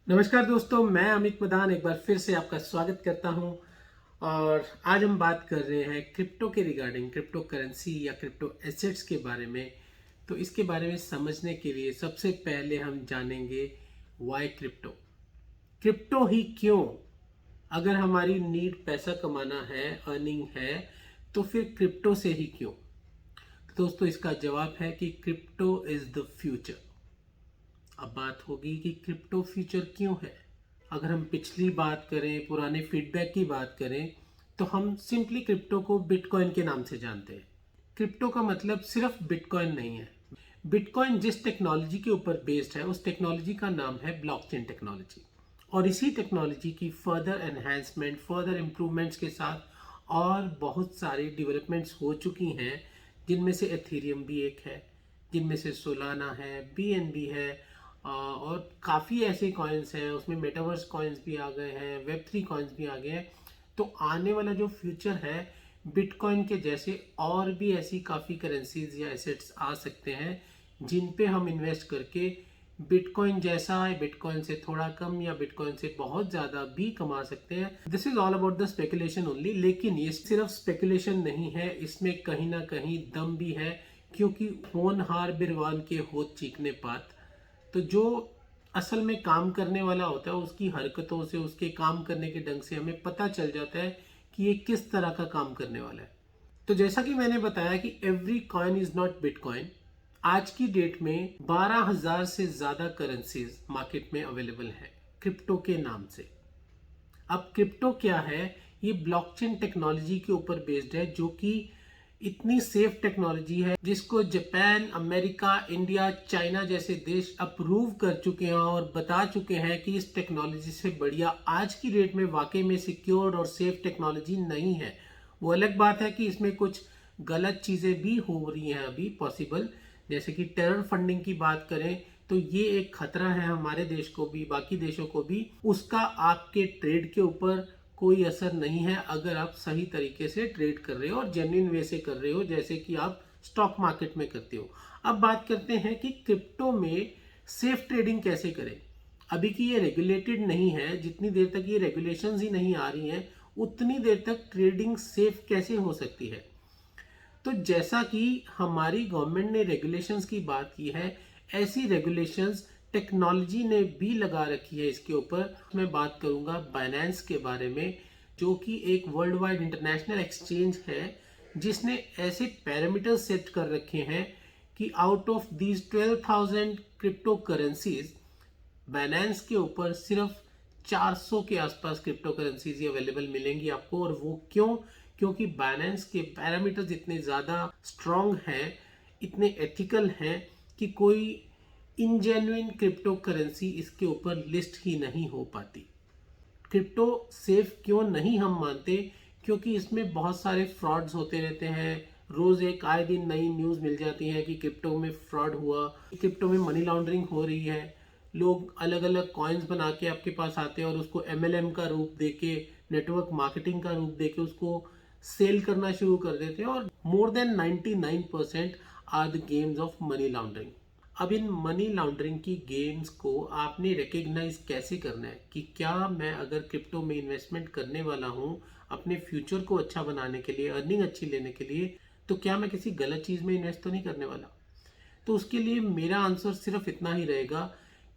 नमस्कार दोस्तों, मैं अमित मदान एक बार फिर से आपका स्वागत करता हूं। और आज हम बात कर रहे हैं क्रिप्टो के रिगार्डिंग, क्रिप्टो करेंसी या क्रिप्टो एसेट्स के बारे में। तो इसके बारे में समझने के लिए सबसे पहले हम जानेंगे वाई क्रिप्टो। क्रिप्टो ही क्यों? अगर हमारी नीड पैसा कमाना है, अर्निंग है, तो फिर क्रिप्टो से ही क्यों? दोस्तों, इसका जवाब है कि क्रिप्टो इज द फ्यूचर। अब बात होगी कि क्रिप्टो फ्यूचर क्यों है। अगर हम पिछली बात करें, पुराने फीडबैक की बात करें, तो हम सिंपली क्रिप्टो को बिटकॉइन के नाम से जानते हैं। क्रिप्टो का मतलब सिर्फ बिटकॉइन नहीं है। बिटकॉइन जिस टेक्नोलॉजी के ऊपर बेस्ड है, उस टेक्नोलॉजी का नाम है ब्लॉकचेन टेक्नोलॉजी। और इसी टेक्नोलॉजी की फर्दर एनहेंसमेंट, फर्दर इम्प्रूवमेंट्स के साथ और बहुत सारी डेवलपमेंट्स हो चुकी हैं, जिनमें से एथेरियम भी एक है, जिनमें से सोलाना है, बीएनबी है, और काफ़ी ऐसे कॉइन्स हैं। उसमें मेटावर्स कॉइन्स भी आ गए हैं, वेब3 कॉइन्स भी आ गए हैं। तो आने वाला जो फ्यूचर है, बिटकॉइन के जैसे और भी ऐसी काफ़ी करेंसीज या एसेट्स आ सकते हैं, जिन पे हम इन्वेस्ट करके बिटकॉइन जैसा है, बिटकॉइन से थोड़ा कम या बिटकॉइन से बहुत ज़्यादा भी कमा सकते हैं। This is all about the speculation only. लेकिन ये सिर्फ स्पेकुलेशन नहीं है, इसमें कहीं ना कहीं दम भी है, क्योंकि होनहार बिरवान के होत चीखने पात। तो जो असल में काम करने वाला होता है, उसकी हरकतों से, उसके काम करने के ढंग से हमें पता चल जाता है कि ये किस तरह का काम करने वाला है। तो जैसा कि मैंने बताया कि every coin is not bitcoin. आज की डेट में 12,000 से ज़्यादा करेंसीज मार्केट में अवेलेबल है क्रिप्टो के नाम से। अब क्रिप्टो क्या है? ये ब्लॉकचेन टेक्नोलॉजी के ऊपर बेस्ड है, जो कि इतनी सेफ टेक्नोलॉजी है जिसको जापान, अमेरिका, इंडिया, चाइना जैसे देश अप्रूव कर चुके हैं और बता चुके हैं कि इस टेक्नोलॉजी से बढ़िया आज की डेट में वाकई में सिक्योर और सेफ टेक्नोलॉजी नहीं है। वो अलग बात है कि इसमें कुछ गलत चीज़ें भी हो रही हैं अभी पॉसिबल, जैसे कि टेरर फंडिंग की बात करें, तो ये एक खतरा है हमारे देश को भी, बाकी देशों को भी। उसका आपके ट्रेड के ऊपर कोई असर नहीं है अगर आप सही तरीके से ट्रेड कर रहे हो और जेन्युइन वे से कर रहे हो, जैसे कि आप स्टॉक मार्केट में करते हो। अब बात करते हैं कि क्रिप्टो में सेफ ट्रेडिंग कैसे करें। अभी की ये रेगुलेटेड नहीं है, जितनी देर तक ये रेगुलेशंस ही नहीं आ रही हैं, उतनी देर तक ट्रेडिंग सेफ कैसे हो सकती है। तो जैसा कि हमारी गवर्नमेंट ने रेगुलेशंस की बात की है, ऐसी रेगुलेशंस टेक्नोलॉजी ने भी लगा रखी है इसके ऊपर। मैं बात करूंगा बाइनेंस के बारे में, जो कि एक वर्ल्ड वाइड इंटरनेशनल एक्सचेंज है, जिसने ऐसे पैरामीटर्स सेट कर रखे हैं कि out of these 12,000 crypto currencies, Binance के ऊपर सिर्फ 400 के आसपास क्रिप्टो करेंसीज अवेलेबल मिलेंगी आपको। और वो क्यों? क्योंकि बाइनेंस के पैरामीटर्स इतने ज़्यादा स्ट्रॉन्ग हैं, इतने एथिकल हैं, कि कोई इनजेन्युइन क्रिप्टो करेंसी इसके ऊपर लिस्ट ही नहीं हो पाती। क्रिप्टो सेफ क्यों नहीं हम मानते? क्योंकि इसमें बहुत सारे फ्रॉड्स होते रहते हैं। रोज एक आए दिन नई न्यूज़ मिल जाती है कि क्रिप्टो में फ्रॉड हुआ, क्रिप्टो में मनी लॉन्ड्रिंग हो रही है। लोग अलग अलग कॉइन्स बना के आपके पास आते हैं और उसको एमएलएम का रूप देके, नेटवर्क मार्केटिंग का रूप देके उसको सेल करना शुरू कर देते हैं। और more than 99% are the games of money laundering. अब इन मनी लॉन्ड्रिंग की गेम्स को आपने रिकग्नाइज कैसे करना है कि क्या मैं अगर क्रिप्टो में इन्वेस्टमेंट करने वाला हूं अपने फ्यूचर को अच्छा बनाने के लिए, अर्निंग अच्छी लेने के लिए, तो क्या मैं किसी गलत चीज़ में इन्वेस्ट तो नहीं करने वाला। तो उसके लिए मेरा आंसर सिर्फ इतना ही रहेगा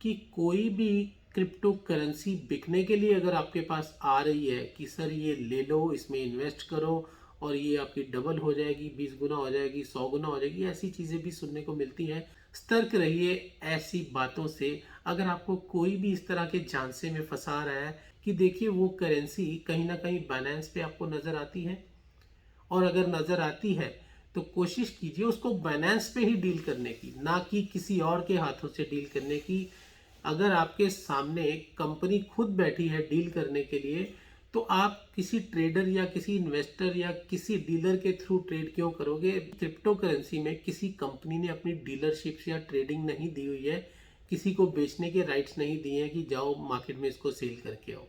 कि कोई भी क्रिप्टो करेंसी बिकने के लिए अगर आपके पास आ रही है कि सर ये ले लो, इसमें इन्वेस्ट करो और ये आपकी डबल हो जाएगी, 20 गुना हो जाएगी, 100 गुना हो जाएगी, ऐसी चीज़ें भी सुनने को मिलती हैं। सतर्क रहिए ऐसी बातों से। अगर आपको कोई भी इस तरह के झांसे में फंसा रहा है कि देखिए वो करेंसी कहीं ना कहीं बाइनेंस पे आपको नज़र आती है, और अगर नज़र आती है तो कोशिश कीजिए उसको बाइनेंस पे ही डील करने की, ना कि किसी और के हाथों से डील करने की। अगर आपके सामने कंपनी खुद बैठी है डील करने के लिए, तो आप किसी ट्रेडर या किसी इन्वेस्टर या किसी डीलर के थ्रू ट्रेड क्यों करोगे? क्रिप्टो करेंसी में किसी कंपनी ने अपनी डीलरशिप या ट्रेडिंग नहीं दी हुई है, किसी को बेचने के राइट्स नहीं दिए हैं कि जाओ मार्केट में इसको सेल करके आओ।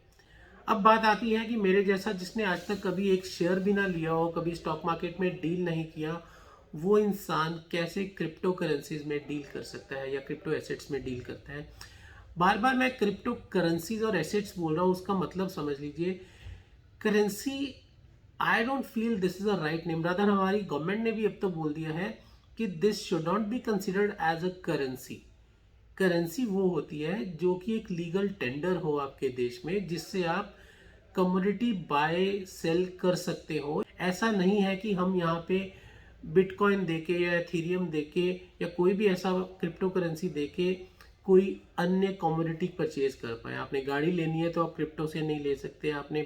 अब बात आती है कि मेरे जैसा जिसने आज तक कभी एक शेयर भी ना लिया हो, कभी स्टॉक मार्केट में डील नहीं किया, वो इंसान कैसे क्रिप्टो करेंसीज में डील कर सकता है या क्रिप्टो एसेट्स में डील करता है। बार बार मैं क्रिप्टो करेंसीज और एसेट्स बोल रहा हूँ, उसका मतलब समझ लीजिए। Currency, I don't feel this is a right name, rather हमारी गवर्नमेंट ने भी अब तो बोल दिया है कि this should not be considered as a currency. Currency वो होती है जो कि एक लीगल टेंडर हो आपके देश में, जिससे आप कमोडिटी बाय सेल कर सकते हो। ऐसा नहीं है कि हम यहाँ पे बिटकॉइन देके या एथीरियम देके या कोई भी ऐसा क्रिप्टो करेंसी देके कोई अन्य कमोडिटी परचेज कर पाए। आपने गाड़ी लेनी है तो आप क्रिप्टो से नहीं ले सकते, आपने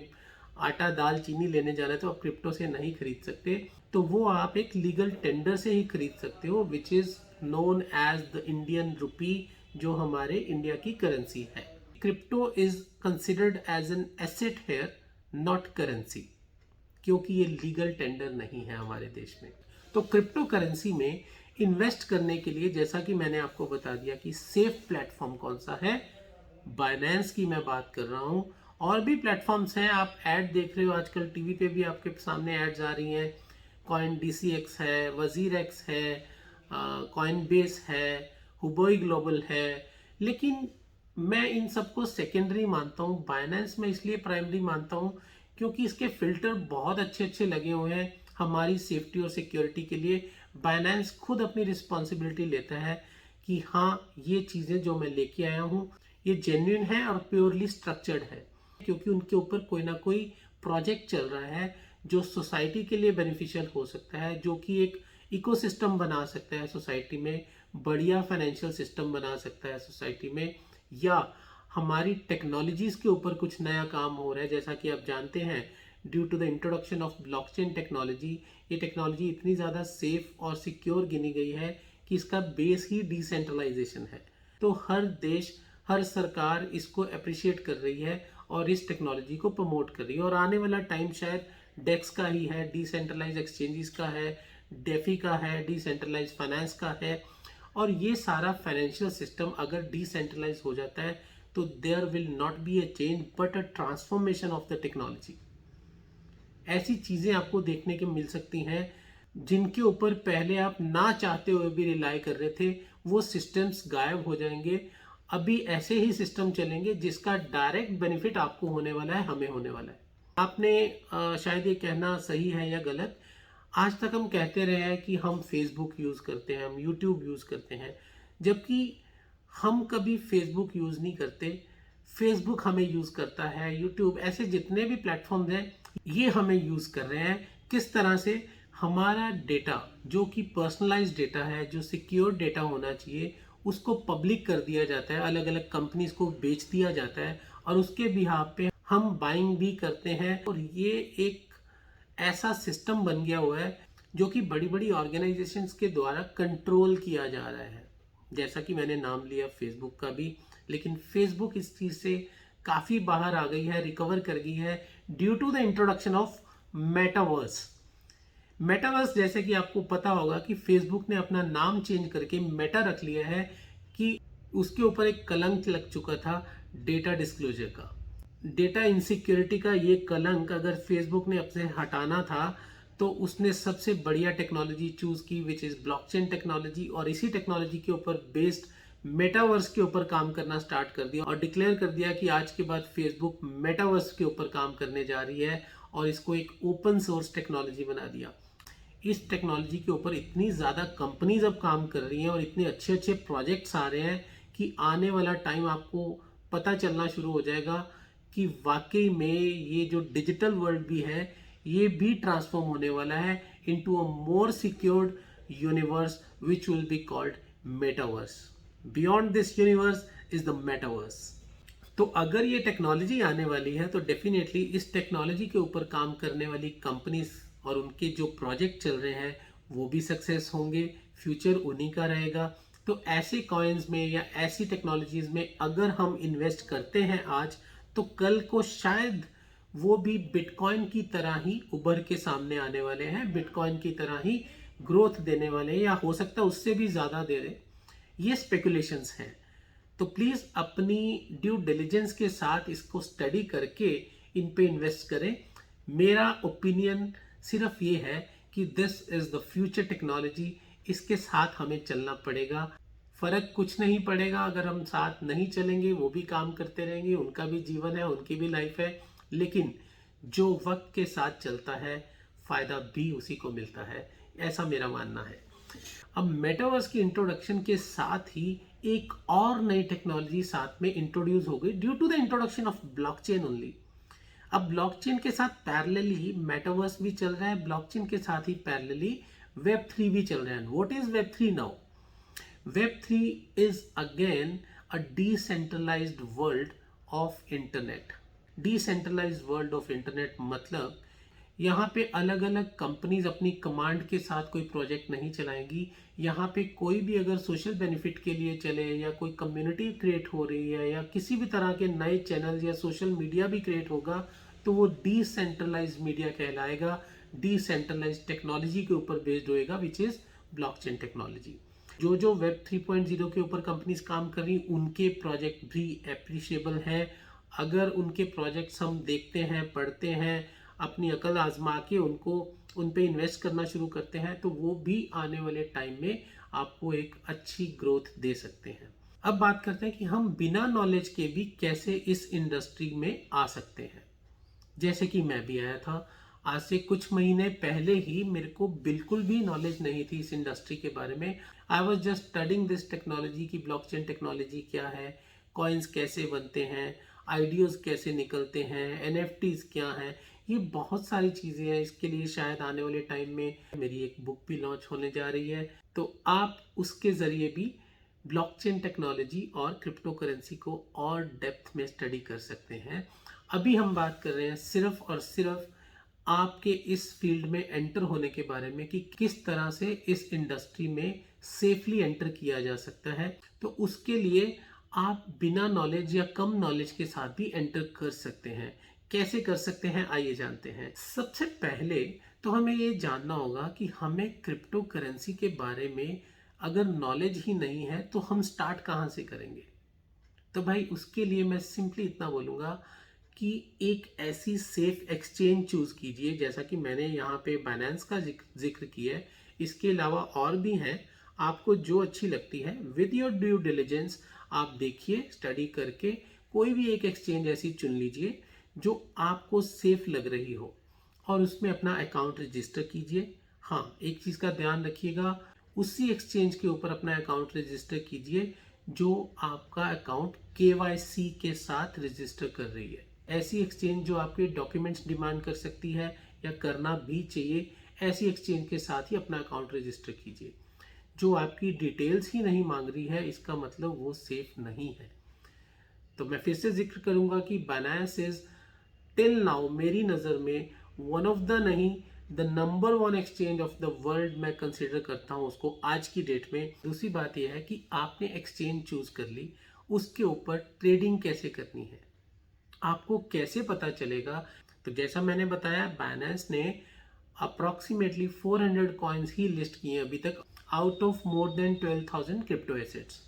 आटा दाल चीनी लेने जाना है तो आप क्रिप्टो से नहीं खरीद सकते। तो वो आप एक लीगल टेंडर से ही खरीद सकते हो, which is known as the Indian rupee, जो हमारे इंडिया की करेंसी है। Crypto is considered as an asset here, not currency, क्योंकि ये लीगल टेंडर नहीं है हमारे देश में। तो क्रिप्टो करेंसी में इन्वेस्ट करने के लिए, जैसा कि मैंने आपको बता दिया कि सेफ प्लेटफॉर्म कौन सा है, बाइनेंस की मैं बात कर रहा हूँ। और भी प्लेटफॉर्म्स हैं, आप ऐड देख रहे हो आजकल टीवी पे भी आपके सामने एड्स आ रही हैं। कॉइन DCX है, वजीर एक्स है, कॉइन बेस है, हुबोई ग्लोबल है। लेकिन मैं इन सबको सेकेंडरी मानता हूँ, बाइनेंस में इसलिए प्राइमरी मानता हूँ क्योंकि इसके फिल्टर बहुत अच्छे अच्छे लगे हुए हैं हमारी सेफ्टी और सिक्योरिटी के लिए। बाइनेंस खुद अपनी रिस्पॉन्सिबिलिटी लेता है कि हाँ, ये चीज़ें जो मैं लेके आया हूँ ये जेन्युइन है और प्योरली स्ट्रक्चर्ड है, क्योंकि उनके ऊपर कोई ना कोई प्रोजेक्ट चल रहा है जो सोसाइटी के लिए बेनिफिशियल हो सकता है, जो कि एक इकोसिस्टम बना सकता है सोसाइटी में, बढ़िया फाइनेंशियल सिस्टम बना सकता है सोसाइटी में, या हमारी टेक्नोलॉजीज के ऊपर कुछ नया काम हो रहा है। जैसा कि आप जानते हैं, due to the introduction of blockchain technology, ये टेक्नोलॉजी इतनी ज़्यादा सेफ और सिक्योर गिनी गई है कि इसका बेस ही डिसेंट्रलाइजेशन है। तो हर देश, हर सरकार इसको अप्रिशिएट कर रही है और इस टेक्नोलॉजी को प्रमोट कर रही है। और आने वाला टाइम शायद डेक्स का ही है, डिसेंट्रलाइज एक्सचेंजेस का है, डेफी का है, डिसेंट्रलाइज फाइनेंस का है। और ये सारा फाइनेंशियल सिस्टम अगर डिसेंट्रलाइज हो जाता है तो there will not be a change but a transformation of the technology. ऐसी चीज़ें आपको देखने को मिल सकती हैं जिनके ऊपर पहले आप ना चाहते हुए भी रिलाई कर रहे थे, वो सिस्टम्स गायब हो जाएंगे। अभी ऐसे ही सिस्टम चलेंगे जिसका डायरेक्ट बेनिफिट आपको होने वाला है, हमें होने वाला है। आपने शायद ये कहना सही है या गलत, आज तक हम कहते रहे हैं कि हम फेसबुक यूज़ करते हैं, हम यूट्यूब यूज़ करते हैं, जबकि हम कभी फेसबुक यूज़ नहीं करते, फेसबुक हमें यूज़ करता है। यूट्यूब, ऐसे जितने भी प्लेटफॉर्म्स हैं ये हमें यूज़ कर रहे हैं। किस तरह से? हमारा डेटा जो कि पर्सनलाइज डेटा है, जो सिक्योर डेटा होना चाहिए, उसको पब्लिक कर दिया जाता है, अलग अलग कंपनीज को बेच दिया जाता है और उसके बिहाफ पे हम बाइंग भी करते हैं। और ये एक ऐसा सिस्टम बन गया हुआ है जो कि बड़ी बड़ी ऑर्गेनाइजेशंस के द्वारा कंट्रोल किया जा रहा है। जैसा कि मैंने नाम लिया फेसबुक का भी, लेकिन फेसबुक इस चीज़ से काफ़ी बाहर आ गई है, रिकवर कर गई है due to the introduction of metaverse. Metaverse, जैसे कि आपको पता होगा कि फेसबुक ने अपना नाम चेंज करके मेटा रख लिया है कि उसके ऊपर एक कलंक लग चुका था डेटा डिस्क्लोजर का, डेटा इनसिक्योरिटी का। ये कलंक अगर फेसबुक ने अपने हटाना था तो उसने सबसे बढ़िया टेक्नोलॉजी चूज की, विच इज ब्लॉकचेन टेक्नोलॉजी, और इसी टेक्नोलॉजी के ऊपर बेस्ड मेटावर्स के ऊपर काम करना स्टार्ट कर दिया और डिक्लेयर कर दिया कि आज के बाद फेसबुक मेटावर्स के ऊपर काम करने जा रही है और इसको एक ओपन सोर्स टेक्नोलॉजी बना दिया। इस टेक्नोलॉजी के ऊपर इतनी ज़्यादा कंपनीज अब काम कर रही हैं और इतने अच्छे अच्छे प्रोजेक्ट्स आ रहे हैं कि आने वाला टाइम आपको पता चलना शुरू हो जाएगा कि वाकई में ये जो डिजिटल वर्ल्ड भी है ये भी ट्रांसफॉर्म होने वाला है into a more secured universe which will be called metaverse. Beyond this universe is the metaverse. तो अगर ये टेक्नोलॉजी आने वाली है तो डेफिनेटली इस टेक्नोलॉजी के ऊपर काम करने वाली कंपनीज और उनके जो प्रोजेक्ट चल रहे हैं वो भी सक्सेस होंगे, फ्यूचर उन्हीं का रहेगा। तो ऐसे कॉइन्स में या ऐसी टेक्नोलॉजीज में अगर हम इन्वेस्ट करते हैं आज, तो कल को शायद वो भी बिटकॉइन की तरह ही उभर के सामने आने वाले हैं, बिटकॉइन की तरह ही ग्रोथ देने वाले हैं, या हो सकता है उससे भी ज़्यादा दे रहे। ये स्पेकुलेशंस हैं। तो प्लीज़ अपनी ड्यू डिलिजेंस के साथ इसको स्टडी करके इन पे इन्वेस्ट करें। मेरा ओपिनियन सिर्फ ये है कि this is the future technology, इसके साथ हमें चलना पड़ेगा। फर्क कुछ नहीं पड़ेगा अगर हम साथ नहीं चलेंगे, वो भी काम करते रहेंगे, उनका भी जीवन है, उनकी भी लाइफ है। लेकिन जो वक्त के साथ चलता है फायदा भी उसी को मिलता है, ऐसा मेरा मानना है। अब मेटावर्स की इंट्रोडक्शन के साथ ही एक और नई टेक्नोलॉजी साथ में इंट्रोड्यूस हो गई due to the introduction of blockchain only. अब ब्लॉकचेन के साथ पैरेलली मेटावर्स भी चल रहा है, ब्लॉकचेन के साथ ही पैरेलली वेब 3 भी चल रहा है। What is web 3 now? Web 3 is again a decentralized world of internet. Decentralized world of internet मतलब यहाँ पे अलग अलग कंपनीज अपनी कमांड के साथ कोई प्रोजेक्ट नहीं चलाएंगी। यहाँ पे कोई भी अगर सोशल बेनिफिट के लिए चले या कोई कम्युनिटी क्रिएट हो रही है या किसी भी तरह के नए चैनल या सोशल मीडिया भी क्रिएट होगा तो वो डिसेंट्रलाइज्ड मीडिया कहलाएगा, डिसेंट्रलाइज्ड टेक्नोलॉजी के ऊपर बेस्ड होएगा, विच इज ब्लॉकचेन टेक्नोलॉजी। जो वेब 3.0 के ऊपर कंपनीज काम कर रही उनके प्रोजेक्ट भी एप्रिशिएबल हैं। अगर उनके प्रोजेक्ट्स हम देखते हैं, पढ़ते हैं, अपनी अकल आजमा के उन पे इन्वेस्ट करना शुरू करते हैं तो वो भी आने वाले टाइम में आपको एक अच्छी ग्रोथ दे सकते हैं। अब बात करते हैं कि हम बिना नॉलेज के भी कैसे इस इंडस्ट्री में आ सकते हैं। जैसे कि मैं भी आया था, आज से कुछ महीने पहले ही मेरे को बिल्कुल भी नॉलेज नहीं थी इस इंडस्ट्री के बारे में। I was just studying this technology की ब्लॉकचेन टेक्नोलॉजी क्या है, कॉइन्स कैसे बनते हैं, आइडियोज कैसे निकलते हैं, एनएफटीज क्या हैं, ये बहुत सारी चीज़ें हैं। इसके लिए शायद आने वाले टाइम में मेरी एक बुक भी लॉन्च होने जा रही है, तो आप उसके ज़रिए भी ब्लॉकचेन टेक्नोलॉजी और क्रिप्टो करेंसी को और डेप्थ में स्टडी कर सकते हैं। अभी हम बात कर रहे हैं सिर्फ और सिर्फ आपके इस फील्ड में एंटर होने के बारे में कि किस तरह से इस इंडस्ट्री में सेफली एंटर किया जा सकता है। तो उसके लिए आप बिना नॉलेज या कम नॉलेज के साथ भी एंटर कर सकते हैं। कैसे कर सकते हैं आइए जानते हैं। सबसे पहले तो हमें ये जानना होगा कि हमें क्रिप्टो करेंसी के बारे में अगर नॉलेज ही नहीं है तो हम स्टार्ट कहाँ से करेंगे। तो भाई उसके लिए मैं सिंपली इतना बोलूँगा कि एक ऐसी सेफ एक्सचेंज चूज कीजिए, जैसा कि मैंने यहाँ पे बाइनेंस का जिक्र किया है, इसके अलावा और भी हैं, आपको जो अच्छी लगती है विद योर ड्यू डिलिजेंस आप देखिए, स्टडी करके कोई भी एक एक्सचेंज ऐसी चुन लीजिए जो आपको सेफ लग रही हो और उसमें अपना अकाउंट रजिस्टर कीजिए। हाँ, एक चीज़ का ध्यान रखिएगा, उसी एक्सचेंज के ऊपर अपना अकाउंट रजिस्टर कीजिए जो आपका अकाउंट KYC के साथ रजिस्टर कर रही है। ऐसी एक्सचेंज जो आपके डॉक्यूमेंट्स डिमांड कर सकती है या करना भी चाहिए, ऐसी एक्सचेंज के साथ ही अपना अकाउंट रजिस्टर कीजिए। जो आपकी डिटेल्स ही नहीं मांग रही है इसका मतलब वो सेफ नहीं है। तो मैं फिर से जिक्र करूंगा कि बाइनेंस इज टिल नाउ मेरी नज़र में वन ऑफ द नहीं the number 1 exchange of the world मैं कंसिडर करता हूं उसको आज की डेट में। दूसरी बात यह है कि आपने एक्सचेंज चूज कर ली, उसके ऊपर ट्रेडिंग कैसे करनी है, आपको कैसे पता चलेगा। तो जैसा मैंने बताया, बाइनेंस ने अप्रॉक्सीमेटली 400 कॉइन्स ही लिस्ट किए अभी तक out of more than 12,000 crypto assets.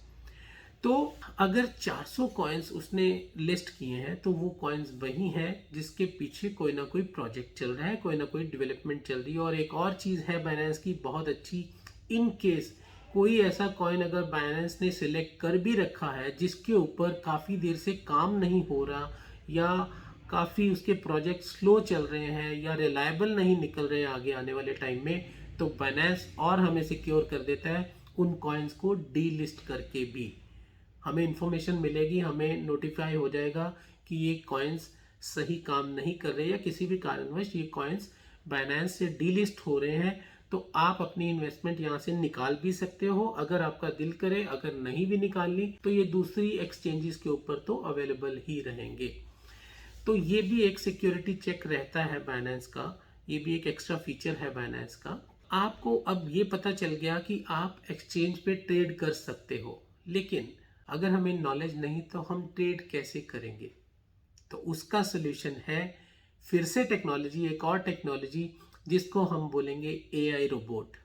तो अगर 400 कॉइन्स उसने लिस्ट किए हैं तो वो कॉइन्स वही हैं जिसके पीछे कोई ना कोई प्रोजेक्ट चल रहा है, कोई ना कोई डेवलपमेंट चल रही है। और एक और चीज़ है बाइनेंस की बहुत अच्छी, इन केस कोई ऐसा कॉइन अगर बाइनेंस ने सिलेक्ट कर भी रखा है जिसके ऊपर काफ़ी देर से काम नहीं हो रहा या काफ़ी उसके प्रोजेक्ट स्लो चल रहे हैं या रिलायबल नहीं निकल रहे हैं आगे आने वाले टाइम में, तो बाइनेंस और हमें सिक्योर कर देता है उन कॉइन्स को डीलिस्ट करके भी। हमें इंफॉर्मेशन मिलेगी, हमें नोटिफाई हो जाएगा कि ये कॉइन्स सही काम नहीं कर रहे या किसी भी कारणवश ये कॉइन्स बाइनेंस से डीलिस्ट हो रहे हैं। तो आप अपनी इन्वेस्टमेंट यहाँ से निकाल भी सकते हो अगर आपका दिल करे। अगर नहीं भी निकालनी तो ये दूसरी एक्सचेंजेस के ऊपर तो अवेलेबल ही रहेंगे। तो ये भी एक सिक्योरिटी चेक रहता है बाइनेंस का, ये भी एक एक्स्ट्रा फीचर है बाइनेंस का। आपको अब ये पता चल गया कि आप एक्सचेंज पे ट्रेड कर सकते हो, लेकिन अगर हमें नॉलेज नहीं तो हम ट्रेड कैसे करेंगे। तो उसका सोल्यूशन है फिर से टेक्नोलॉजी, एक और टेक्नोलॉजी जिसको हम बोलेंगे AI robot.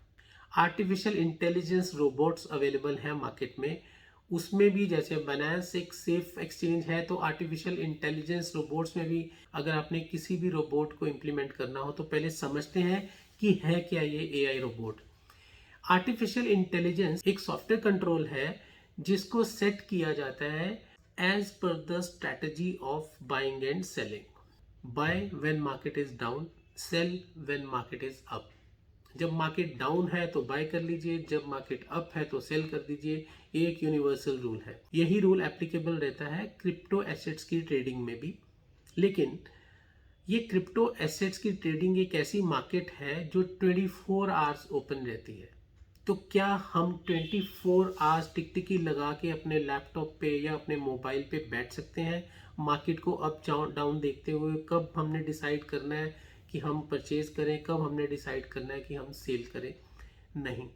Artificial intelligence robots available हैं मार्केट में, उसमें भी जैसे बाइनेंस एक सेफ एक्सचेंज है तो आर्टिफिशियल इंटेलिजेंस रोबोट्स में भी अगर आपने किसी भी रोबोट को इम्प्लीमेंट करना हो तो पहले समझते हैं कि है क्या ये AI रोबोट। आर्टिफिशियल इंटेलिजेंस एक सॉफ्टवेयर कंट्रोल है जिसको सेट किया जाता है as per the strategy of buying and selling. Buy when market is down, sell when market is up. जब मार्केट डाउन है तो बाय कर लीजिए, जब मार्केट अप है तो सेल कर दीजिए। ये एक यूनिवर्सल रूल है। यही रूल एप्लीकेबल रहता है क्रिप्टो एसेट्स की ट्रेडिंग में भी। लेकिन ये क्रिप्टो एसेट्स की ट्रेडिंग एक ऐसी मार्केट है जो 24 आवर्स ओपन रहती है। तो क्या हम 24 आवर्स टिकटिकी लगा के अपने लैपटॉप पे या अपने मोबाइल पे बैठ सकते हैं मार्केट को अप डाउन देखते हुए? कब हमने डिसाइड करना है कि हम परचेज करें, कब हमने डिसाइड करना है कि हम सेल करें? नहीं।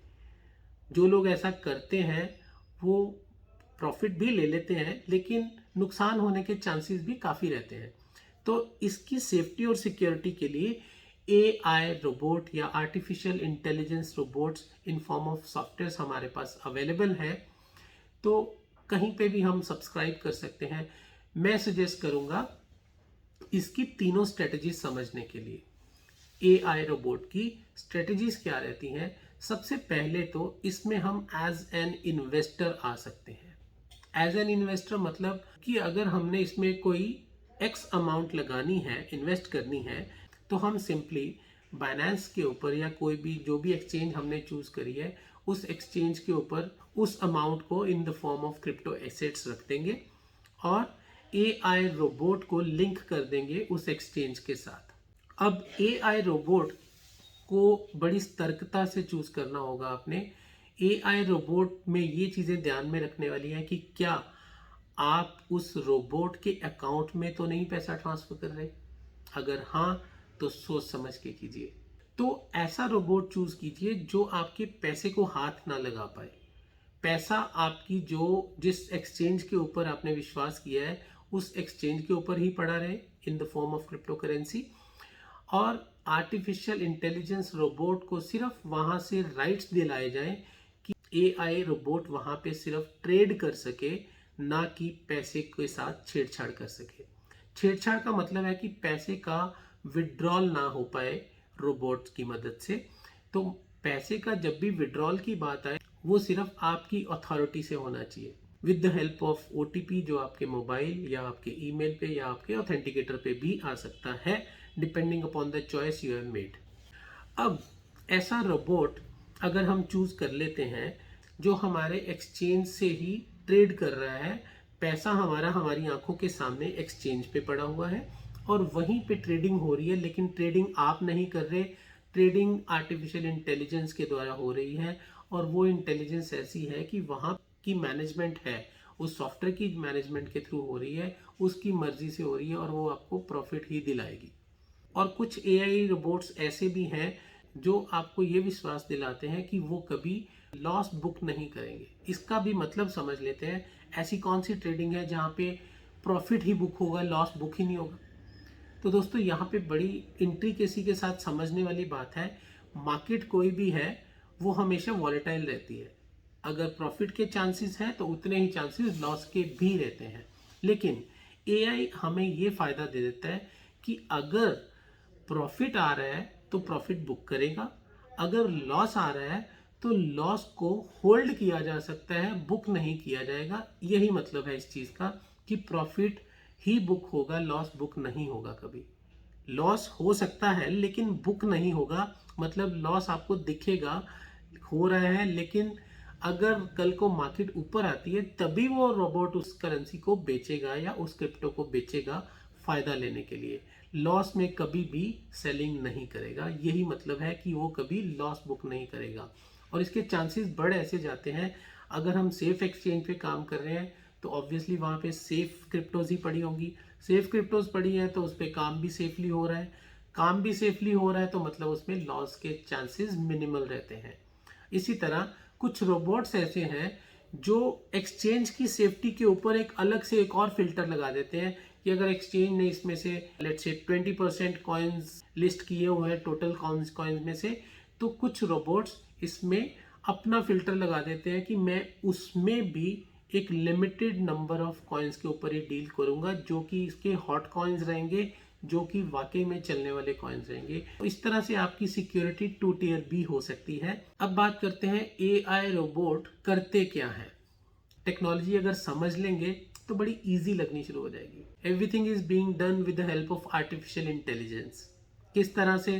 जो लोग ऐसा करते हैं वो प्रॉफिट भी ले लेते हैं, लेकिन नुकसान होने के चांसेस भी काफ़ी रहते हैं। तो इसकी सेफ्टी और सिक्योरिटी के लिए AI रोबोट या artificial intelligence robots in form of software हमारे पास अवेलेबल है। तो कहीं पे भी हम सब्सक्राइब कर सकते हैं। मैं सजेस्ट करूंगा इसकी तीनों स्ट्रेटजीज समझने के लिए। AI रोबोट की स्ट्रेटजीज क्या रहती हैं? सबसे पहले तो इसमें हम एज एन इन्वेस्टर आ सकते हैं। एज एन इन्वेस्टर मतलब कि अगर हमने इसमें कोई एक्स अमाउंट लगानी है, इन्वेस्ट करनी है, तो हम सिंपली बाइनेंस के ऊपर या कोई भी जो भी एक्सचेंज हमने चूज करी है उस एक्सचेंज के ऊपर उस अमाउंट को in the form of crypto assets रख देंगे और AI रोबोट को लिंक कर देंगे उस एक्सचेंज के साथ। अब AI रोबोट को बड़ी सतर्कता से चूज करना होगा आपने। AI रोबोट में ये चीजें ध्यान में रखने वाली हैं कि क्या आप उस रोबोट के अकाउंट में तो नहीं पैसा ट्रांसफर कर रहे? अगर हाँ तो सोच समझ के कीजिए। तो ऐसा रोबोट चूज कीजिए जो आपके पैसे को हाथ ना लगा पाए। पैसा आपकी जो जिस एक्सचेंज के ऊपर आपने विश्वास किया है उस एक्सचेंज के ऊपर ही पड़ा रहे in the form of crypto currency. और आर्टिफिशियल इंटेलिजेंस रोबोट को सिर्फ वहां से राइट्स दिलाए जाएं कि AI रोबोट वहां पे सिर्फ ट्रेड कर सके, ना कि पैसे के साथ छेड़छाड़ कर सके। छेड़छाड़ का मतलब है कि पैसे का विड्रॉल ना हो पाए रोबोट की मदद से। तो पैसे का जब भी विड्रॉल की बात आए वो सिर्फ आपकी अथॉरिटी से होना चाहिए with the help of OTP जो आपके मोबाइल या आपके ईमेल पे या आपके ऑथेंटिकेटर पे भी आ सकता है, depending upon the choice you have made. अब ऐसा रोबोट अगर हम चूज कर लेते हैं जो हमारे एक्सचेंज से ही ट्रेड कर रहा है, पैसा हमारा हमारी आंखों के सामने एक्सचेंज पे पड़ा हुआ है और वहीं पे ट्रेडिंग हो रही है, लेकिन ट्रेडिंग आप नहीं कर रहे, ट्रेडिंग आर्टिफिशियल इंटेलिजेंस के द्वारा हो रही है। और वो इंटेलिजेंस ऐसी है कि वहाँ की मैनेजमेंट है उस सॉफ्टवेयर की मैनेजमेंट के थ्रू हो रही है, उसकी मर्जी से हो रही है और वो आपको प्रॉफिट ही दिलाएगी। और कुछ AI रोबोट्स ऐसे भी हैं जो आपको ये विश्वास दिलाते हैं कि वो कभी लॉस बुक नहीं करेंगे। इसका भी मतलब समझ लेते हैं। ऐसी कौन सी ट्रेडिंग है जहाँ पे प्रॉफिट ही बुक होगा, लॉस बुक ही नहीं होगा? तो दोस्तों यहाँ पे बड़ी इंट्रिकेसी के साथ समझने वाली बात है। मार्केट कोई भी है वो हमेशा वॉलेटाइल रहती है। अगर प्रॉफिट के चांसेस हैं तो उतने ही चांसेस लॉस के भी रहते हैं। लेकिन AI हमें ये फायदा दे देता है कि अगर प्रॉफिट आ रहा है तो प्रॉफिट बुक करेगा, अगर लॉस आ रहा है तो लॉस को होल्ड किया जा सकता है, बुक नहीं किया जाएगा। यही मतलब है इस चीज का कि प्रॉफिट ही बुक होगा, लॉस बुक नहीं होगा कभी। लॉस हो सकता है लेकिन बुक नहीं होगा। मतलब लॉस आपको दिखेगा हो रहा है, लेकिन अगर कल को मार्केट ऊपर आती है तभी वो रोबोट उस करेंसी को बेचेगा या उस क्रिप्टो को बेचेगा फायदा लेने के लिए। लॉस में कभी भी सेलिंग नहीं करेगा। यही मतलब है कि वो कभी लॉस बुक नहीं करेगा। और इसके चांसेस बढ़ ऐसे जाते हैं, अगर हम सेफ एक्सचेंज पे काम कर रहे हैं तो ऑब्वियसली वहाँ पे सेफ क्रिप्टोज ही पड़ी होंगी। सेफ क्रिप्टोज पड़ी है तो उस पर काम भी सेफली हो रहा है। काम भी सेफली हो रहा है तो मतलब उसमें लॉस के चांसेस मिनिमल रहते हैं। इसी तरह कुछ रोबोट्स ऐसे हैं जो एक्सचेंज की सेफ्टी के ऊपर एक अलग से एक और फिल्टर लगा देते हैं कि अगर एक्सचेंज ने इसमें से लेट्स से 20% कॉइन्स लिस्ट किए हुए हैं टोटल कॉइन्स में से, तो कुछ रोबोट्स इसमें अपना फिल्टर लगा देते हैं कि मैं उसमें भी एक लिमिटेड नंबर ऑफ कॉइन्स के ऊपर ही डील करूंगा जो कि इसके हॉट कॉइन्स रहेंगे, जो कि वाकई में चलने वाले कॉइन्स रहेंगे। तो इस तरह से आपकी सिक्योरिटी 2 टियर भी हो सकती है। अब बात करते हैं AI रोबोट करते क्या है। टेक्नोलॉजी अगर समझ लेंगे तो बड़ी इजी लगनी शुरू हो जाएगी। Everything is being done with the help of artificial intelligence. किस तरह से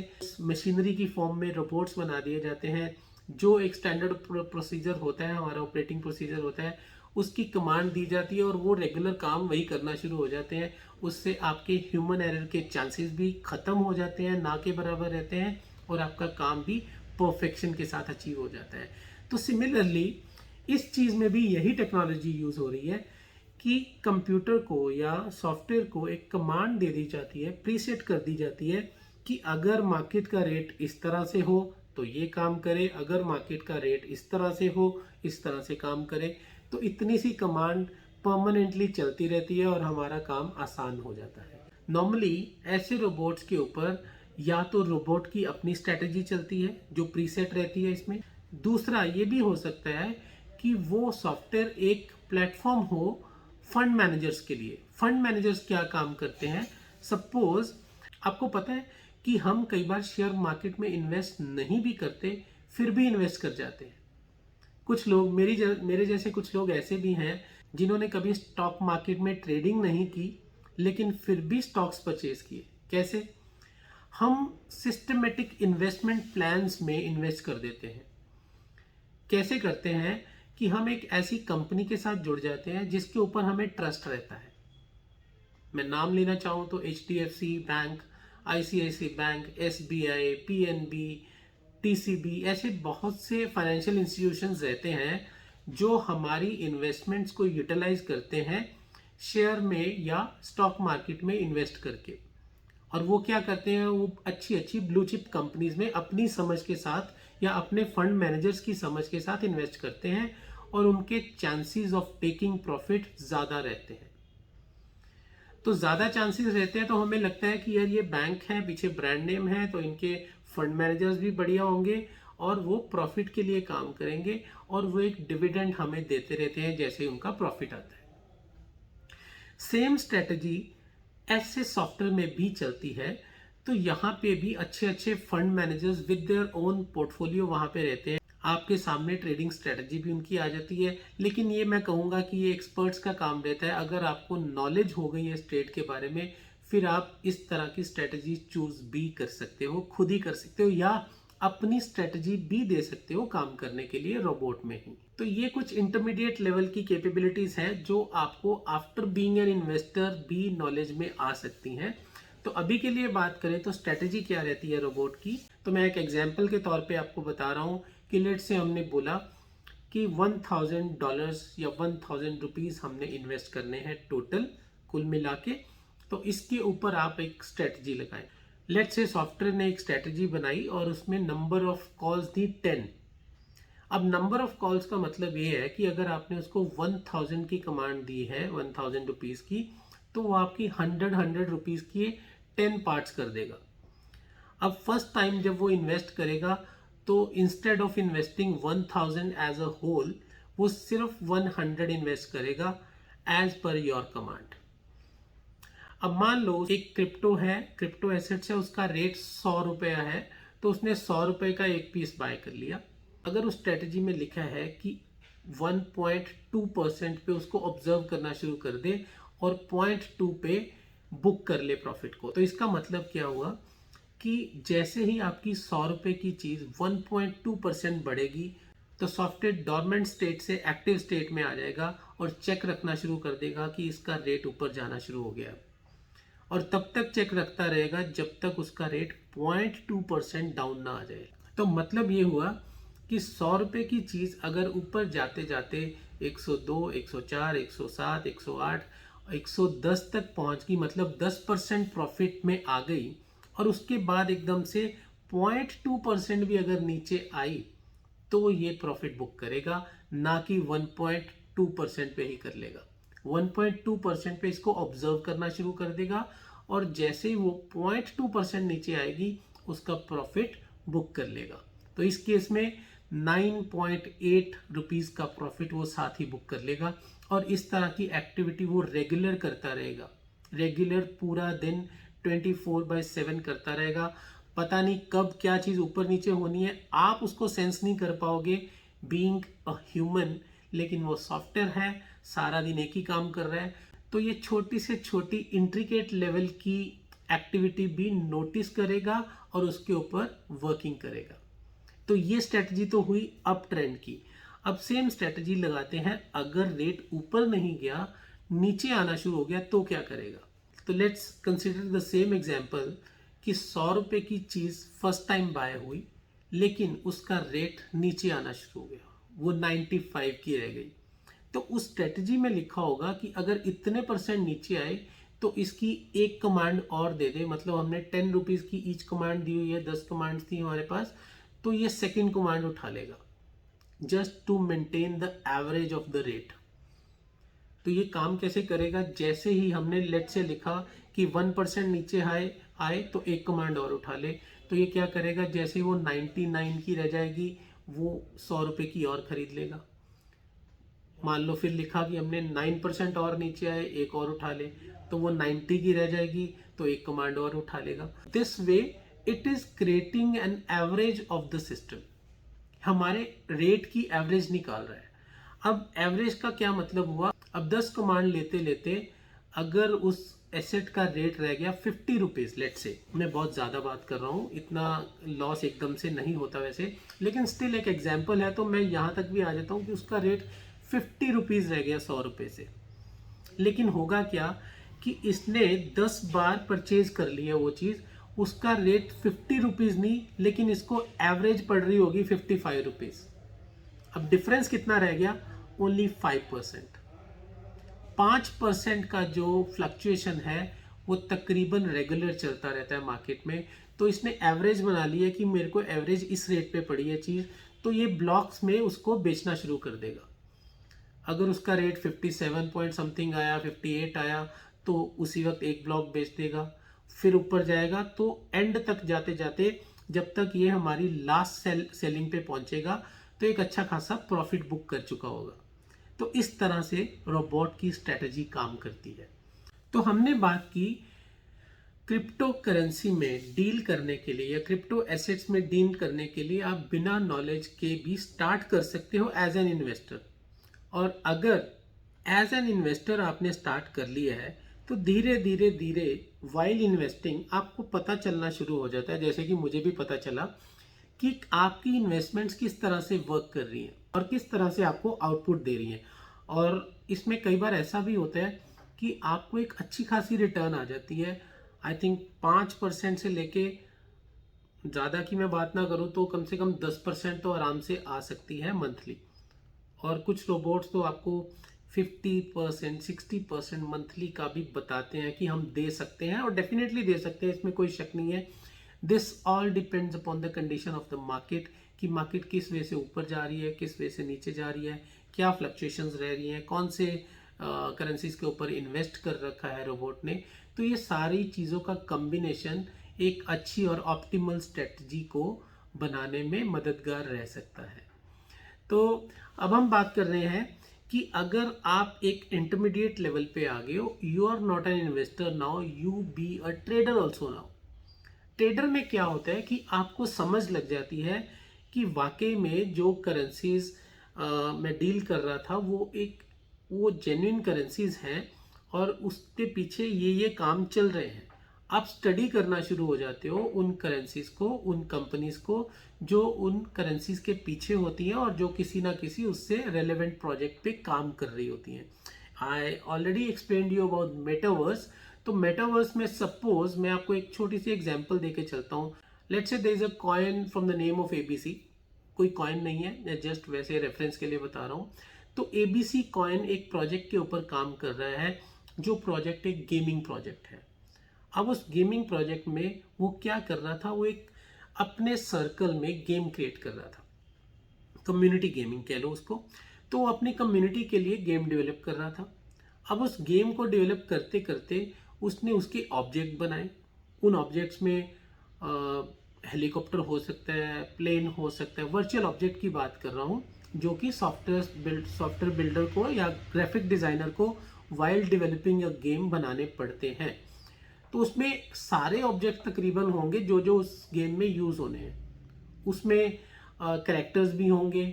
मशीनरी की फॉर्म में रोबोट्स बना दिए जाते हैं, जो एक स्टैंडर्ड प्रोसीजर होता है, हमारा ऑपरेटिंग प्रोसीजर होता है, उसकी कमांड दी जाती है और वो रेगुलर काम वही करना शुरू हो जाते हैं। उससे आपके ह्यूमन एरर के चांसेस भी खत्म हो जाते हैं, ना के बराबर रहते हैं, और आपका काम भी परफेक्शन के साथ अचीव हो जाता है। तो सिमिलरली इस चीज़ में भी यही टेक्नोलॉजी यूज़ हो रही है कि कंप्यूटर को या सॉफ्टवेयर को एक कमांड दे दी जाती है, प्रीसेट कर दी जाती है कि अगर मार्केट का रेट इस तरह से हो तो ये काम करे, अगर मार्केट का रेट इस तरह से हो इस तरह से काम करे। तो इतनी सी कमांड परमानेंटली चलती रहती है और हमारा काम आसान हो जाता है। नॉर्मली ऐसे रोबोट्स के ऊपर या तो रोबोट की अपनी स्ट्रेटजी चलती है जो प्रीसेट रहती है इसमें, दूसरा ये भी हो सकता है कि वो सॉफ्टवेयर एक प्लेटफॉर्म हो फंड मैनेजर्स के लिए। फंड मैनेजर्स क्या काम करते हैं, सपोज आपको पता है कि हम कई बार शेयर मार्केट में इन्वेस्ट नहीं भी करते फिर भी इन्वेस्ट कर जाते हैं। कुछ लोग मेरे जैसे कुछ लोग ऐसे भी हैं जिन्होंने कभी स्टॉक मार्केट में ट्रेडिंग नहीं की लेकिन फिर भी स्टॉक्स परचेज किए। कैसे? हम सिस्टमेटिक इन्वेस्टमेंट प्लान्स में इन्वेस्ट कर देते हैं। कैसे करते हैं कि हम एक ऐसी कंपनी के साथ जुड़ जाते हैं जिसके ऊपर हमें ट्रस्ट रहता है। मैं नाम लेना चाहूँ तो HDFC bank, ICICI bank, SBI, PNB, TCB, ऐसे बहुत से फाइनेंशियल इंस्टीट्यूशंस रहते हैं जो हमारी इन्वेस्टमेंट्स को यूटिलाइज करते हैं शेयर में या स्टॉक मार्केट में इन्वेस्ट करके। और वो क्या करते हैं, वो अच्छी अच्छी ब्लू चिप कंपनीज में अपनी समझ के साथ या अपने फंड मैनेजर्स की समझ के साथ इन्वेस्ट करते हैं और उनके चांसेस ऑफ टेकिंग प्रॉफिट ज़्यादा रहते हैं। तो ज़्यादा चांसेस रहते हैं तो हमें लगता है कि यार ये बैंक है, पीछे ब्रांड नेम है, तो इनके फंड मैनेजर्स भी बढ़िया होंगे और वो प्रॉफिट के लिए काम करेंगे और वो एक डिविडेंड हमें देते रहते हैं जैसे उनका प्रॉफिट आता है। सेम स्ट्रेटजी ऐसे सॉफ्टवेयर में भी चलती है। तो यहाँ पे भी अच्छे अच्छे fund managers with their own portfolio वहाँ पे रहते हैं। आपके सामने ट्रेडिंग स्ट्रेटजी भी उनकी आ जाती है, लेकिन ये मैं कहूँगा कि ये एक्सपर्ट्स का काम रहता है। अगर आपको नॉलेज हो गई है इस ट्रेड के बारे में, फिर आप इस तरह की स्ट्रेटजी चूज भी कर सकते हो, खुद ही कर सकते हो, या अपनी स्ट्रेटजी भी दे सकते हो काम करने के लिए रोबोट में ही। तो ये कुछ इंटरमीडिएट लेवल की कैपेबिलिटीज हैं जो आपको आफ्टर बीइंग एन इन्वेस्टर भी नॉलेज में आ सकती हैं। तो अभी के लिए बात करें तो स्ट्रेटजी क्या रहती है रोबोट की, तो मैं एक एग्जांपल के तौर पे आपको बता रहा हूँ कि लेट से हमने बोला कि $1000 या 1000 रुपीज़ हमने इन्वेस्ट करने हैं टोटल कुल मिला के। तो इसके ऊपर आप एक स्ट्रेटजी लगाएं। लेट से सॉफ्टवेयर ने एक स्ट्रेटजी बनाई और उसमें नंबर ऑफ कॉल्स दी 10। अब नंबर ऑफ कॉल्स का मतलब ये है कि अगर आपने उसको 1000 की कमांड दी है 1000 रुपीज़ की, तो वो आपकी 100 रुपीज़ की 10 पार्ट्स कर देगा। अब फर्स्ट टाइम जब वो इन्वेस्ट करेगा तो instead of investing 1000 as a whole, वो सिर्फ 100 इन्वेस्ट करेगा एज पर योर कमांड। अब मान लो एक क्रिप्टो है, क्रिप्टो एसेट्स है, उसका रेट 100 रुपया है, तो उसने 100 रुपये का एक पीस बाय कर लिया। अगर उस स्ट्रेटजी में लिखा है कि 1.2% पे उसको ऑब्जर्व करना शुरू कर दे और 0.2 पे बुक कर ले प्रॉफिट को, तो इसका मतलब क्या हुआ कि जैसे ही आपकी 100 रुपये की चीज़ 1.2% बढ़ेगी तो सॉफ्टवेयर डॉर्मेंट स्टेट से एक्टिव स्टेट में आ जाएगा और चेक रखना शुरू कर देगा कि इसका रेट ऊपर जाना शुरू हो गया, और तब तक चेक रखता रहेगा जब तक उसका रेट 0.2% डाउन ना आ जाए। तो मतलब ये हुआ कि 100 रुपये की चीज़ अगर ऊपर जाते जाते 102, 104, 107, 108, 110 तक पहुंच गई, मतलब 10% प्रॉफिट में आ गई, और उसके बाद एकदम से 0.2% भी अगर नीचे आई तो ये प्रॉफिट बुक करेगा, ना कि 1.2% पे ही कर लेगा। 1.2% पे इसको ऑब्जर्व करना शुरू कर देगा और जैसे ही वो 0.2% नीचे आएगी उसका प्रॉफिट बुक कर लेगा। तो इस केस में 9.8 रुपीज़ का प्रॉफिट वो साथ ही बुक कर लेगा। और इस तरह की एक्टिविटी वो रेगुलर करता रहेगा, रेगुलर पूरा दिन 24/7 करता रहेगा। पता नहीं कब क्या चीज़ ऊपर नीचे होनी है, आप उसको सेंस नहीं कर पाओगे बीइंग अ ह्यूमन, लेकिन वो सॉफ्टवेयर है, सारा दिन एक ही काम कर रहा है, तो ये छोटी से छोटी इंट्रिकेट लेवल की एक्टिविटी भी नोटिस करेगा और उसके ऊपर वर्किंग करेगा। तो ये स्ट्रेटजी तो हुई अप ट्रेंड की। अब सेम स्ट्रेटजी लगाते हैं, अगर रेट ऊपर नहीं गया, नीचे आना शुरू हो गया तो क्या करेगा। तो let's consider the same example कि 100 रुपए की चीज़ फर्स्ट टाइम बाय हुई, लेकिन उसका रेट नीचे आना शुरू हो गया, वो 95 की रह गई। तो उस स्ट्रेटजी में लिखा होगा कि अगर इतने % नीचे आए तो इसकी एक कमांड और दे दे, मतलब हमने 10 रुपीज़ की ईच कमांड दी हुई है, 10 कमांड्स थी हमारे पास, तो ये सेकंड कमांड उठा लेगा just to maintain the average of the rate. तो ये काम कैसे करेगा, जैसे ही हमने लेट से लिखा कि 1% नीचे आए तो एक कमांड और उठा ले, तो ये क्या करेगा, जैसे वो 99 की रह जाएगी वो 100 रुपए की और खरीद लेगा। मान लो फिर लिखा कि हमने 9% और नीचे आए, एक और उठा ले, तो वो 90 की रह जाएगी तो एक कमांड और उठा लेगा। This way it is creating an average of the system, हमारे रेट की एवरेज निकाल रहा है। अब एवरेज का क्या मतलब हुआ, अब 10 कमांड लेते लेते अगर उस एसेट का रेट रह गया 50 रुपीज़, लेट से, मैं बहुत ज़्यादा बात कर रहा हूँ, इतना लॉस एकदम से नहीं होता वैसे, लेकिन स्टिल एक एग्जाम्पल है, तो मैं यहाँ तक भी आ जाता हूँ कि उसका रेट 50 रुपीज़ रह गया 100 रुपये से। लेकिन होगा क्या कि इसने 10 बार परचेज कर लिया वो चीज़, उसका रेट 50 रुपीज़ नहीं, लेकिन इसको एवरेज पड़ रही होगी 55 रुपीज़। अब डिफरेंस कितना रह गया, ओनली 5%। 5% का जो फ्लक्चुएशन है वो तकरीबन रेगुलर चलता रहता है मार्केट में। तो इसने एवरेज बना लिया कि मेरे को एवरेज इस रेट पे पड़ी है चीज़, तो ये ब्लॉक्स में उसको बेचना शुरू कर देगा। अगर उसका रेट 57 पॉइंट समथिंग आया, 58 आया, तो उसी वक्त एक ब्लॉक बेच देगा, फिर ऊपर जाएगा, तो एंड तक जाते जाते जब तक ये हमारी लास्ट सेलिंग पे पहुंचेगा तो एक अच्छा खासा प्रॉफिट बुक कर चुका होगा। तो इस तरह से रोबोट की स्ट्रेटजी काम करती है। तो हमने बात की क्रिप्टो करेंसी में डील करने के लिए या क्रिप्टो एसेट्स में डील करने के लिए आप बिना नॉलेज के भी स्टार्ट कर सकते हो एज एन इन्वेस्टर। और अगर एज एन इन्वेस्टर आपने स्टार्ट कर लिया है तो धीरे धीरे धीरे वाइल इन्वेस्टिंग आपको पता चलना शुरू हो जाता है, जैसे कि मुझे भी पता चला कि आपकी इन्वेस्टमेंट्स किस तरह से वर्क कर रही हैं और किस तरह से आपको आउटपुट दे रही हैं। और इसमें कई बार ऐसा भी होता है कि आपको एक अच्छी खासी रिटर्न आ जाती है। आई थिंक 5% से लेके ज़्यादा की मैं बात ना करूँ तो कम से कम 10% तो आराम से आ सकती है मंथली। और कुछ रोबोट्स तो आपको 50%, 60% मंथली का भी बताते हैं कि हम दे सकते हैं, और डेफिनेटली दे सकते हैं, इसमें कोई शक नहीं है। This all depends upon the condition of the market, कि मार्केट किस वे से ऊपर जा रही है, किस वे से नीचे जा रही है, क्या फ्लक्चुएशंस रह रही हैं, कौन से करेंसीज के ऊपर इन्वेस्ट कर रखा है रोबोट ने। तो ये सारी चीज़ों का कम्बिनेशन एक अच्छी और ऑप्टिमल स्ट्रेटजी को बनाने में मददगार रह सकता है। तो अब हम बात कर रहे हैं कि अगर आप एक इंटरमीडिएट लेवल पे आ गए हो, you are not an investor now, you be a trader also now. Trader में क्या होता है कि आपको समझ लग जाती है कि वाकई में जो करेंसीज मैं डील कर रहा था वो जेन्युइन करेंसीज हैं और उसके पीछे ये काम चल रहे हैं। आप स्टडी करना शुरू हो जाते हो उन करेंसीज को, उन कंपनीज को जो उन करेंसीज के पीछे होती हैं और जो किसी ना किसी उससे रेलेवेंट प्रोजेक्ट पे काम कर रही होती हैं। I already explained you about metaverse. तो मेटावर्स में सपोज मैं आपको एक छोटी सी एग्जांपल देके चलता हूँ। Let's say there is a coin from the name of ABC. कोई कॉइन नहीं है, मैं जस्ट वैसे रेफरेंस के लिए बता रहा हूँ। तो एबीसी कॉइन एक प्रोजेक्ट के ऊपर काम कर रहा है, जो प्रोजेक्ट एक गेमिंग प्रोजेक्ट है। अब उस गेमिंग प्रोजेक्ट में वो क्या कर रहा था, वो एक अपने सर्कल में गेम क्रिएट कर रहा था, कम्युनिटी गेमिंग कह लो उसको। तो वो अपनी कम्युनिटी के लिए गेम डेवलप कर रहा था। अब उस गेम को डेवलप करते करते उसने उसके ऑब्जेक्ट बनाए। उन ऑब्जेक्ट्स में हेलीकॉप्टर हो सकता है, प्लेन हो सकता है, वर्चुअल ऑब्जेक्ट की बात कर रहा हूँ, जो कि सॉफ्टवेयर बिल्डर को या ग्राफिक डिज़ाइनर को वाइल डेवलपिंग अ गेम बनाने पड़ते हैं। तो उसमें सारे ऑब्जेक्ट तकरीबन होंगे जो जो उस गेम में यूज़ होने हैं। उसमें कैरेक्टर्स भी होंगे,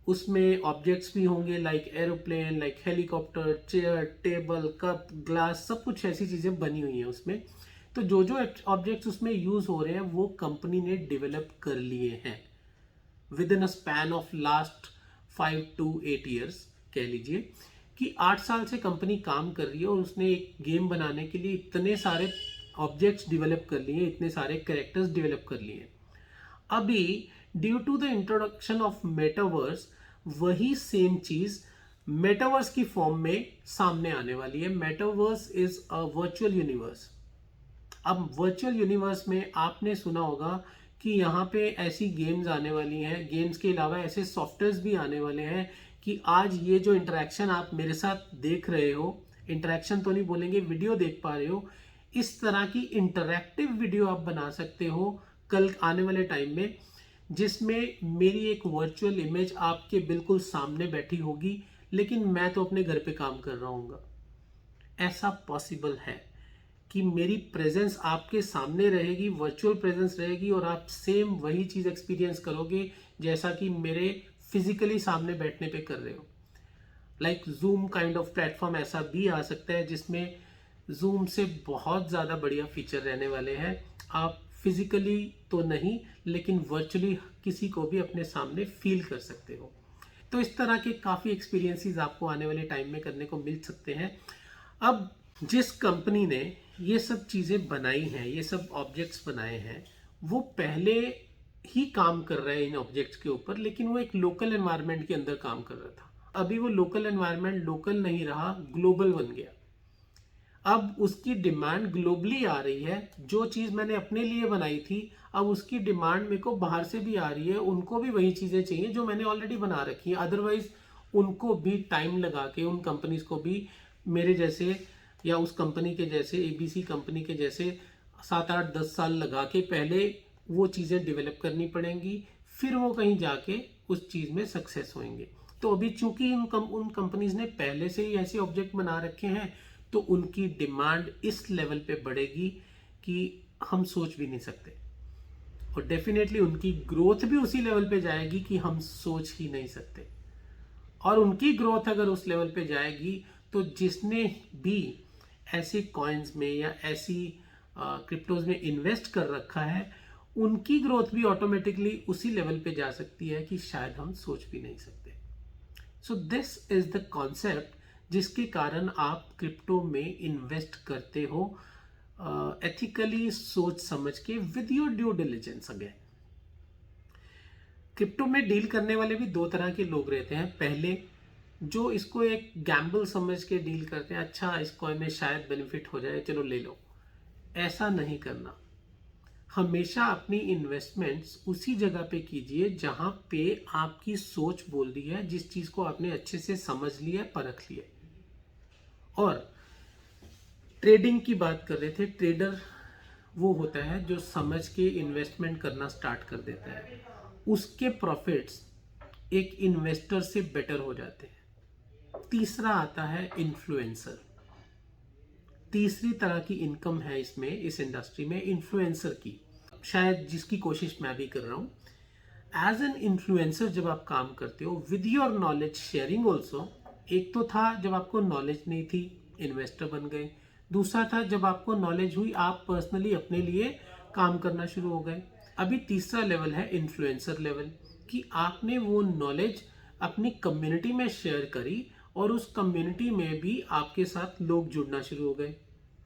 उसमें ऑब्जेक्ट्स भी होंगे like aeroplane, like helicopter, chair, table, cup, glass, सब कुछ ऐसी चीज़ें बनी हुई हैं उसमें। तो जो जो ऑब्जेक्ट्स उसमें यूज़ हो रहे हैं वो कंपनी ने डेवलप कर लिए हैं with in a span of last 5 to 8 years. कह लीजिए कि 8 साल से कंपनी काम कर रही है और उसने एक गेम बनाने के लिए इतने सारे ऑब्जेक्ट्स डेवलप कर लिए, इतने सारे कैरेक्टर्स डेवलप कर लिए। अभी due to the introduction of metaverse वही सेम चीज मेटावर्स की फॉर्म में सामने आने वाली है। Metaverse is a virtual universe. अब वर्चुअल यूनिवर्स में आपने सुना होगा कि यहाँ पे ऐसी गेम्स आने वाली हैं, गेम्स के अलावा ऐसे सॉफ्टवेयर्स भी आने वाले हैं कि आज ये जो इंटरेक्शन आप मेरे साथ देख रहे हो, इंटरेक्शन तो नहीं बोलेंगे, वीडियो देख पा रहे हो, इस तरह की इंटरैक्टिव वीडियो आप बना सकते हो कल आने वाले टाइम में, जिसमें मेरी एक वर्चुअल इमेज आपके बिल्कुल सामने बैठी होगी, लेकिन मैं तो अपने घर पे काम कर रहा हूँगा। ऐसा पॉसिबल है कि मेरी प्रेजेंस आपके सामने रहेगी, वर्चुअल प्रेजेंस रहेगी, और आप सेम वही चीज़ एक्सपीरियंस करोगे जैसा कि मेरे फिजिकली सामने बैठने पे कर रहे हो। Like zoom kind of platform ऐसा भी आ सकता है जिसमें जूम से बहुत ज़्यादा बढ़िया फीचर रहने वाले हैं। आप फिजिकली तो नहीं लेकिन वर्चुअली किसी को भी अपने सामने फील कर सकते हो। तो इस तरह के काफ़ी एक्सपीरियंसेस आपको आने वाले टाइम में करने को मिल सकते हैं। अब जिस कंपनी ने ये सब चीज़ें बनाई हैं, ये सब ऑब्जेक्ट्स बनाए हैं, वो पहले ही काम कर रहे हैं इन ऑब्जेक्ट्स के ऊपर, लेकिन वो एक लोकल एनवायरनमेंट के अंदर काम कर रहा था। अभी वो लोकल एनवायरनमेंट लोकल नहीं रहा, ग्लोबल बन गया। अब उसकी डिमांड ग्लोबली आ रही है। जो चीज़ मैंने अपने लिए बनाई थी अब उसकी डिमांड मेरे को बाहर से भी आ रही है, उनको भी वही चीज़ें चाहिए जो मैंने ऑलरेडी बना रखी हैं। अदरवाइज उनको भी टाइम लगा के, उन कंपनीज को भी मेरे जैसे या उस कंपनी के जैसे, एबीसी कंपनी के जैसे 7 8 10 साल लगा के पहले वो चीज़ें डेवलप करनी पड़ेंगी, फिर वो कहीं जाके उस चीज़ में सक्सेस होंगे। तो अभी चूंकि उन कंपनीज ने पहले से ही ऐसे ऑब्जेक्ट बना रखे हैं तो उनकी डिमांड इस लेवल पे बढ़ेगी कि हम सोच भी नहीं सकते, और डेफिनेटली उनकी ग्रोथ भी उसी लेवल पे जाएगी कि हम सोच ही नहीं सकते। और उनकी ग्रोथ अगर उस लेवल पे जाएगी तो जिसने भी ऐसे कॉइन्स में या ऐसी क्रिप्टोज में इन्वेस्ट कर रखा है उनकी ग्रोथ भी ऑटोमेटिकली उसी लेवल पे जा सकती है कि शायद हम सोच भी नहीं सकते। So this is the concept जिसके कारण आप क्रिप्टो में इन्वेस्ट करते हो एथिकली, सोच समझ के, with your due diligence. Again crypto में डील करने वाले भी दो तरह के लोग रहते हैं। पहले जो इसको एक गैम्बल समझ के डील करते हैं, अच्छा इस कॉइन में शायद बेनिफिट हो जाए, चलो ले लो। ऐसा नहीं करना। हमेशा अपनी इन्वेस्टमेंट्स उसी जगह पे कीजिए जहां पे आपकी सोच बोल रही है, जिस चीज को आपने अच्छे से समझ लिया, परख लिया। और ट्रेडिंग की बात कर रहे थे, ट्रेडर वो होता है जो समझ के इन्वेस्टमेंट करना स्टार्ट कर देता है, उसके प्रॉफिट्स एक इन्वेस्टर से बेटर हो जाते हैं। तीसरा आता है इन्फ्लुएंसर। तीसरी तरह की इनकम है इसमें, इस इंडस्ट्री में, इन्फ्लुएंसर की, शायद जिसकी कोशिश मैं भी कर रहा हूँ। एज एन इन्फ्लुएंसर जब आप काम करते हो with your knowledge sharing also, एक तो था जब आपको नॉलेज नहीं थी इन्वेस्टर बन गए, दूसरा था जब आपको नॉलेज हुई आप पर्सनली अपने लिए काम करना शुरू हो गए। अभी तीसरा लेवल है इन्फ्लुएंसर लेवल, कि आपने वो नॉलेज अपनी कम्युनिटी में शेयर करी और उस कम्युनिटी में भी आपके साथ लोग जुड़ना शुरू हो गए।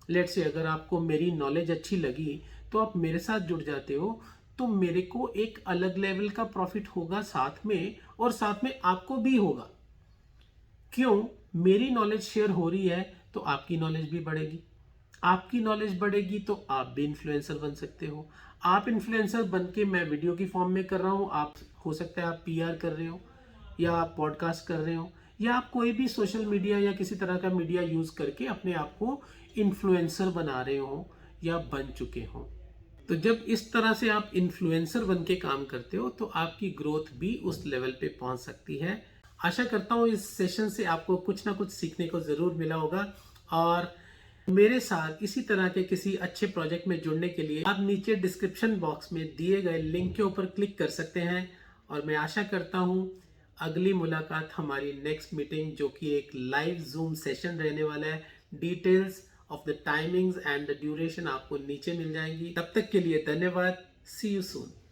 लेट्स से अगर आपको मेरी नॉलेज अच्छी लगी तो आप मेरे साथ जुड़ जाते हो, तो मेरे को एक अलग लेवल का प्रॉफिट होगा साथ में, और साथ में आपको भी होगा। क्यों? मेरी नॉलेज शेयर हो रही है तो आपकी नॉलेज भी बढ़ेगी, आपकी नॉलेज बढ़ेगी तो आप भी इन्फ्लुएंसर बन सकते हो। आप इन्फ्लुएंसर बन के, मैं वीडियो की फॉर्म में कर रहा हूँ, आप हो सकता है आप पीआर कर रहे हो या आप पॉडकास्ट कर रहे हो या आप कोई भी सोशल मीडिया या किसी तरह का मीडिया यूज करके अपने आप को इन्फ्लुएंसर बना रहे हो या बन चुके हो। तो जब इस तरह से आप इन्फ्लुएंसर बन के काम करते हो तो आपकी ग्रोथ भी उस लेवल पे पहुंच सकती है। आशा करता हूँ इस सेशन से आपको कुछ ना कुछ सीखने को जरूर मिला होगा, और मेरे साथ इसी तरह के किसी अच्छे प्रोजेक्ट में जुड़ने के लिए आप नीचे डिस्क्रिप्शन बॉक्स में दिए गए लिंक के ऊपर क्लिक कर सकते हैं। और मैं आशा करता हूँ अगली मुलाकात हमारी नेक्स्ट मीटिंग, जो कि एक लाइव जूम सेशन रहने वाला है। Details of the timings and the duration आपको नीचे मिल जाएंगी। तब तक के लिए धन्यवाद। सी यू सून।